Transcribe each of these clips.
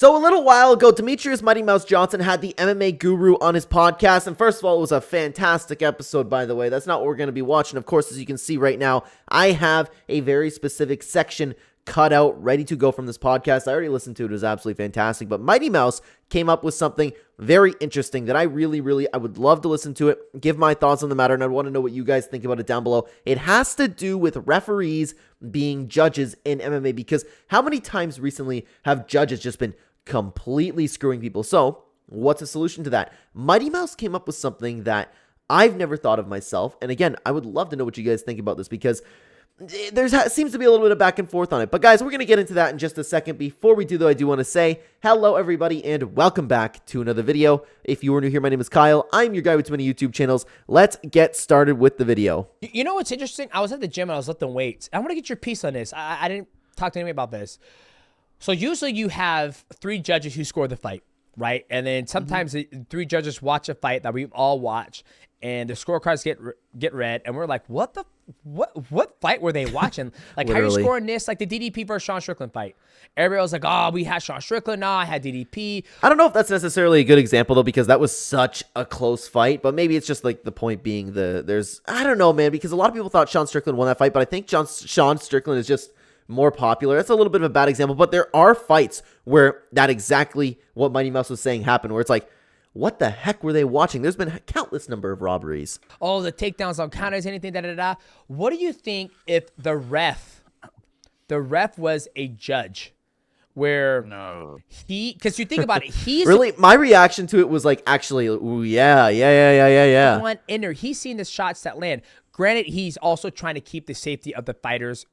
So a little while ago, Demetrious Mightymouse Johnson had the MMA Guru on his podcast, and first of all, it was a fantastic episode, by the way. That's not what we're going to be watching. Of course, as you can see right now, I have a very specific section cut out, ready to go from this podcast. I already listened to it. It was absolutely fantastic, but Mightymouse came up with something very interesting that I would love to listen to it, give my thoughts on the matter, and I want to know what you guys think about it down below. It has to do with referees being judges in MMA, because how many times recently have judges just been completely screwing people? So what's the solution to that? Mightymouse came up with something that I've never thought of myself, and again, I would love to know what you guys think about this, because there seems to be a little bit of back and forth on it. But guys, we're going to get into that in just a second. Before we do, though, I do want to say hello, everybody, and welcome back to another video. If you are new here, my name is Kyle. I'm your guy with too many YouTube channels. Let's get started with the video. You know what's interesting? I was at the gym and I was lifting weights. I want to get your piece on this. I didn't talk to anybody about this. So usually you have 3 judges who score the fight, right? And then sometimes 3 judges watch a fight that we all watch, and the scorecards get read, and we're like, what fight were they watching? Like, how are you scoring this? Like the DDP versus Sean Strickland fight. Everybody was like, oh, we had Sean Strickland. No, I had DDP. I don't know if that's necessarily a good example, though, because that was such a close fight. But maybe it's just like the point being I don't know, man, because a lot of people thought Sean Strickland won that fight, but I think Sean Strickland is just more popular. That's a little bit of a bad example, but there are fights where that exactly what Mightymouse was saying happened, where it's like, what the heck were they watching? There's been a countless number of robberies. Oh, the takedowns on counters, anything, da-da-da. What do you think if the ref was a judge? Where because you think about it, he's really, my reaction to it was like, actually, ooh, yeah. One in there, he's seen the shots that land. Granted, he's also trying to keep the safety of the fighters,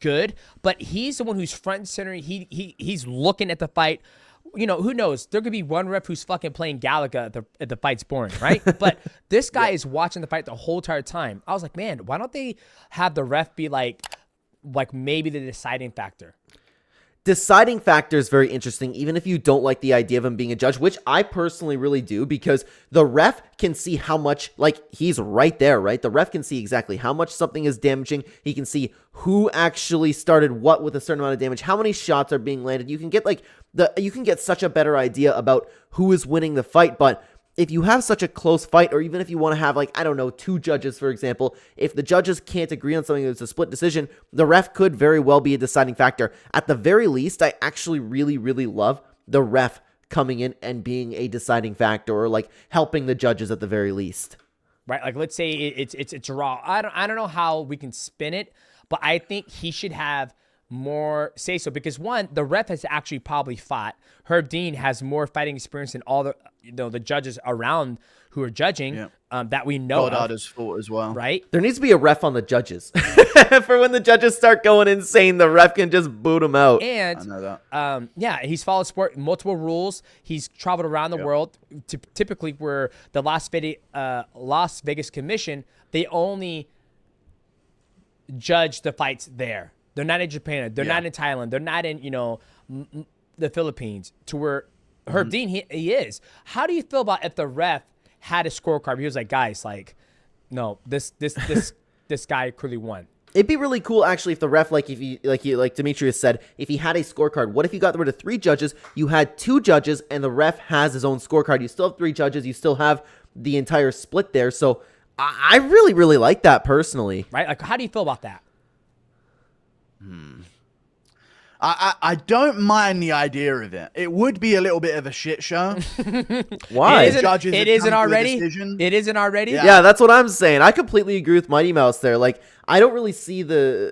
good. But he's the one who's front and center. He's looking at the fight. You know, who knows? There could be one ref who's fucking playing Galaga at the fight's boring, right? But this guy is watching the fight the whole entire time. I was like, man, why don't they have the ref be like maybe the deciding factor? Deciding factor is very interesting, even if you don't like the idea of him being a judge, which I personally really do, because the ref can see how much, like, he's right there, right? The ref can see exactly how much something is damaging. He can see who actually started what with a certain amount of damage, how many shots are being landed. You can get you can get such a better idea about who is winning the fight. But if you have such a close fight, or even if you want to have, like, I don't know, 2 judges, for example, if the judges can't agree on something that's a split decision, the ref could very well be a deciding factor. At the very least, I actually really love the ref coming in and being a deciding factor, or like helping the judges at the very least. Right? Like, let's say it's a raw. I don't know how we can spin it, but I think he should have more say so, because one, the ref has actually probably fought. Herb Dean has more fighting experience than all the judges around who are judging that we know. Goddard's fought as well, right? There needs to be a ref on the judges for when the judges start going insane. The ref can just boot them out. And I know that. he's followed multiple rules. He's traveled around the world. Typically, where the Las Vegas Commission, they only judge the fights there. They're not in Japan. They're not in Thailand. They're not in, the Philippines, to where Herb Dean, he is. How do you feel about if the ref had a scorecard? He was like, guys, like, no, this guy clearly won. It'd be really cool, actually, if the ref, like Demetrious said, if he had a scorecard. What if you got rid of 3 judges, you had 2 judges, and the ref has his own scorecard? You still have 3 judges. You still have the entire split there. So I really like that personally. Right? Like, how do you feel about that? I don't mind the idea of it. It would be a little bit of a shit show. Why? It isn't already. It isn't already. Yeah, that's what I'm saying. I completely agree with Mightymouse there. Like, I don't really see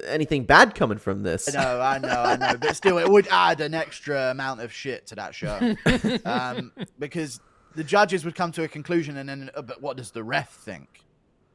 anything bad coming from this. I know. But still, it would add an extra amount of shit to that show. Because the judges would come to a conclusion, and then, but what does the ref think?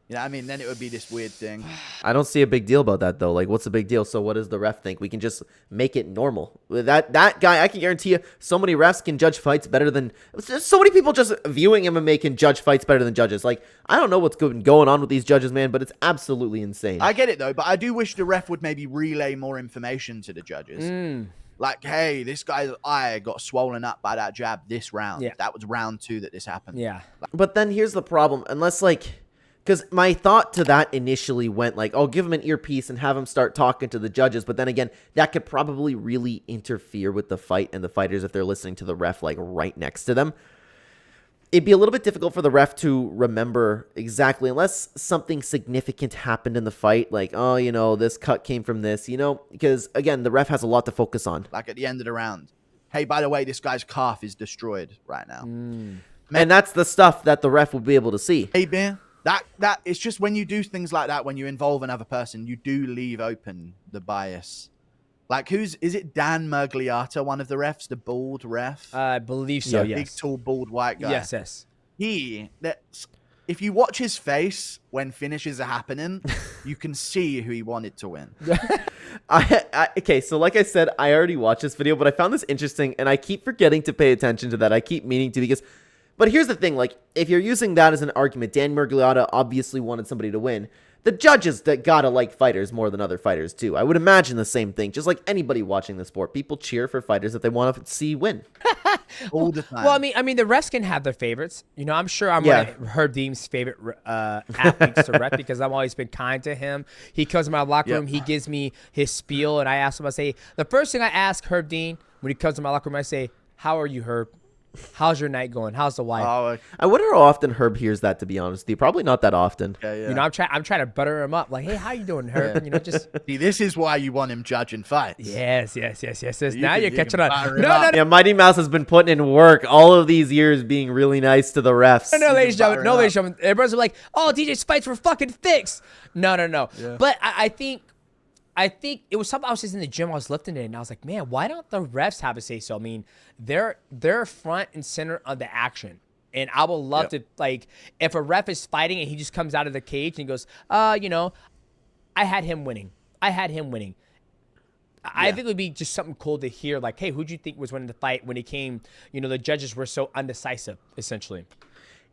You know what I mean? Then it would be this weird thing. I don't see a big deal about that, though. Like, what's the big deal? So what does the ref think? We can just make it normal. That guy, I can guarantee you, so many refs can judge fights better than... So many people just viewing MMA can judge fights better than judges. Like, I don't know what's going on with these judges, man, but it's absolutely insane. I get it, though, but I do wish the ref would maybe relay more information to the judges. Like, hey, this guy's eye got swollen up by that jab this round. Yeah. That was round 2 that this happened. Yeah. But then here's the problem. Unless, like... Because my thought to that initially went like, oh, give him an earpiece and have him start talking to the judges. But then again, that could probably really interfere with the fight and the fighters if they're listening to the ref like right next to them. It'd be a little bit difficult for the ref to remember exactly unless something significant happened in the fight. Like, oh, you know, this cut came from this, you know, because again, the ref has a lot to focus on. Like at the end of the round. Hey, by the way, this guy's calf is destroyed right now. And that's the stuff that the ref will be able to see. Hey, man. That it's just when you do things like that, when you involve another person, you do leave open the bias. Like, is it Dan Mergliata, one of the refs, the bald ref? I believe so, yes. Big, tall, bald, white guy. Yes. If you watch his face when finishes are happening, you can see who he wanted to win. Okay, so like I said, I already watched this video, but I found this interesting, and I keep forgetting to pay attention to that. I keep meaning to because... But here's the thing, like, if you're using that as an argument, Dan Mergliata obviously wanted somebody to win. The judges that gotta like fighters more than other fighters, too. I would imagine the same thing. Just like anybody watching the sport, people cheer for fighters that they want to see win. All the time. Well, I mean, the refs can have their favorites. You know, I'm sure I'm one of Herb Dean's favorite athletes to ref because I've always been kind to him. He comes to my locker room, he gives me his spiel, and I ask him, I say, the first thing I ask Herb Dean when he comes to my locker room, I say, how are you, Herb? How's your night going? How's the wife? I wonder how often Herb hears that, to be honest with you. Probably not that often. Yeah. You know, I'm trying to butter him up. Like, hey, how you doing, Herb? You know, just see, this is why you want him judging fights. Yes. Now you're catching on. No. Yeah, Mightymouse has been putting in work all of these years being really nice to the refs. No, ladies and gentlemen. Everybody's like, oh, DJ's fights were fucking fixed. No. Yeah. But I think it was something I was just in the gym. I was lifting it, and I was like, man, why don't the refs have a say so? I mean, they're front and center of the action. And I would love to, like, if a ref is fighting and he just comes out of the cage and he goes, you know, I had him winning. I think it would be just something cool to hear, like, hey, who'd you think was winning the fight when it came, you know, the judges were so undecisive, essentially.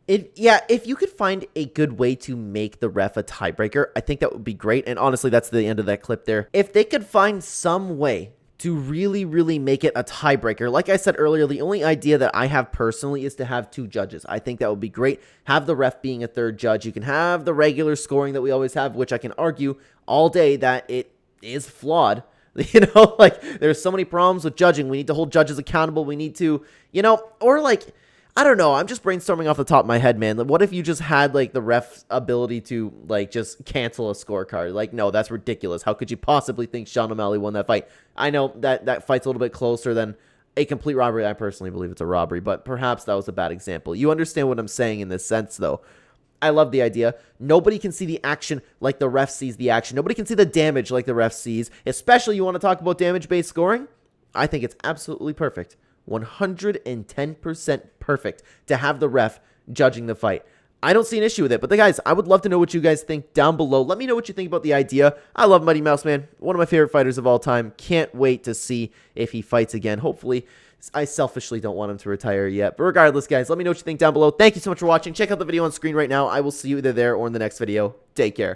If you could find a good way to make the ref a tiebreaker, I think that would be great. And honestly, that's the end of that clip there. If they could find some way to really, really make it a tiebreaker, like I said earlier, the only idea that I have personally is to have 2 judges. I think that would be great. Have the ref being a 3rd judge. You can have the regular scoring that we always have, which I can argue all day that it is flawed. You know, like, there's so many problems with judging. We need to hold judges accountable. We need to, you know, or like... I don't know. I'm just brainstorming off the top of my head, man. Like, what if you just had, like, the ref's ability to, like, just cancel a scorecard? Like, no, that's ridiculous. How could you possibly think Sean O'Malley won that fight? I know that fight's a little bit closer than a complete robbery. I personally believe it's a robbery, but perhaps that was a bad example. You understand what I'm saying in this sense, though. I love the idea. Nobody can see the action like the ref sees the action. Nobody can see the damage like the ref sees. Especially you want to talk about damage-based scoring? I think it's absolutely perfect. 110% perfect to have the ref judging the fight. I don't see an issue with it, but guys, I would love to know what you guys think down below. Let me know what you think about the idea. I love Mightymouse, man. One of my favorite fighters of all time. Can't wait to see if he fights again. Hopefully, I selfishly don't want him to retire yet. But regardless, guys, let me know what you think down below. Thank you so much for watching. Check out the video on screen right now. I will see you either there or in the next video. Take care.